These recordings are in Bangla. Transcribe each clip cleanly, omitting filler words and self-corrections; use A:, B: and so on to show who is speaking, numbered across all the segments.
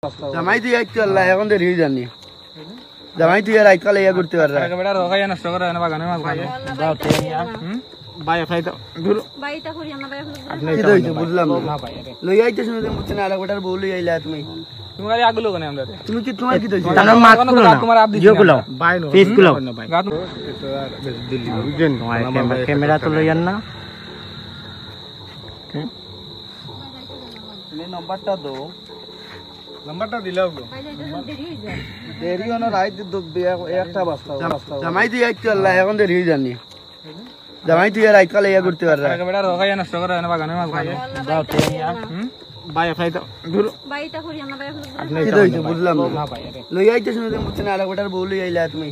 A: জামাই তুই আইতে আল্লাহ এখন দেরি হয়ে জানি জামাই তুই আর আইকালে ইয়া করতে পাররা
B: বেটা রোগাই নষ্ট করে না বাগানে মাছ খাবে দাও তেনিয়া ভাই ফাইতো দূর
C: বাইটা করি না ভাই
A: আপনি কি হইছে বুঝলাম
B: না ভাই
A: লই আইতে শুনে তুমি বুঝছ না আর গোটার বউ লই আইলা তুমি
B: তুমি গালি আগুলো কেন আমরা
A: তুমি কি তোমার কি হইছে
B: আমরা মাছ গুলো না তোমার আপ দিও গুলো ভাই নো পিস গুলো গাত দিল্লি বুঝেন ক্যামেরা তো লইয়ান না
A: তুমি নাম্বারটা দাও
B: নাম্বারটা দিলাও গো
C: বাইটা দেরি হয়ে যায়
A: দেরি হনো রাত একটা বাজতা জামাই তুই আইতে আল্লাহ এখন দেরি হয়ে জানি জামাই তুই আর আইকালে ইয়া করতে পাররা
B: বেটা রোগাই নষ্ট করে না বাগানে মাছ খাবে দাও তেনিয়া ভাই ফাইতো দূর
C: বাইটা করি না ভাই
A: আপনি কি হইছে বুঝলাম
B: না ভাই
A: লই আইতে শুনে তুমি বুঝছ না আর গোটার বউ লই আইলা তুমি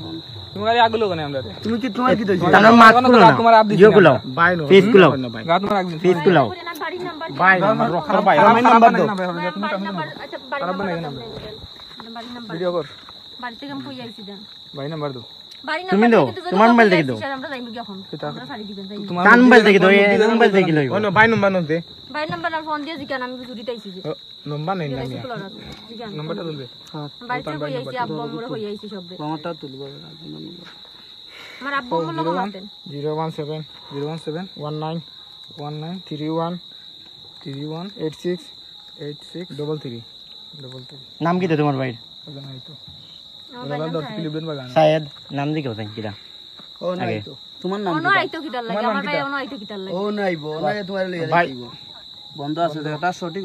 B: তুমি গালি আগুলো কেন আমরা
A: তুমি কি তোমার কি হইছে
B: আমরা মাছ গুলো না তোমার আপ দিও গুলো ভাই নো পিস গুলো গাত তোমার একদিন পিস গুলো
C: বাড়ি নাম্বার
B: ভাই রক্ষা ভাই
A: আমার নাম্বার দাও
C: আচ্ছা বাড়ি নাম্বার
B: ভিডিও কর
C: বাড়ি থেকে আমি কই আইছি দেন
B: ভাই নাম্বার দাও
C: বাড়ি
D: তুমি দাও, তোমার মোবাইল থেকে দাও।
C: আমরা যাইব কি এখন আমরা শাড়ি দিবেন যাই
B: তোমার
D: কান মোবাইল থেকে দাও, এই মোবাইল থেকে লইব।
B: ওনো ভাই নাম্বার নো দে
C: বাড়ি নাম্বার আর ফোন দিয়ে জিগান আমি জুরি তাইছি যে
B: নাম্বার নেই না
C: জিগান
B: নাম্বারটা তুলবে
C: বাড়ি থেকে কই আইছি আব্বু আমরে কই আইছি সব
A: আমারটা তুলব
C: আমার আব্বু আমর লোক মাতেন
B: 017 017 19 19 31 31 86 86 33 33
D: নাম কি দে তোমার ভাই?
B: নাই তো
C: আমার
B: ওরা দর ফিলিপেন বাগান
D: শায়দ নাম দি কেউ জানি কিরা।
A: ও নাই তো তোমার নাম
C: অন আইতো কিটার লাগে আমার ভাই অন আইতো কিটার লাগে
A: ও নাইবো না তোমার লই আইবো বন্ধ আছে এটা সঠিক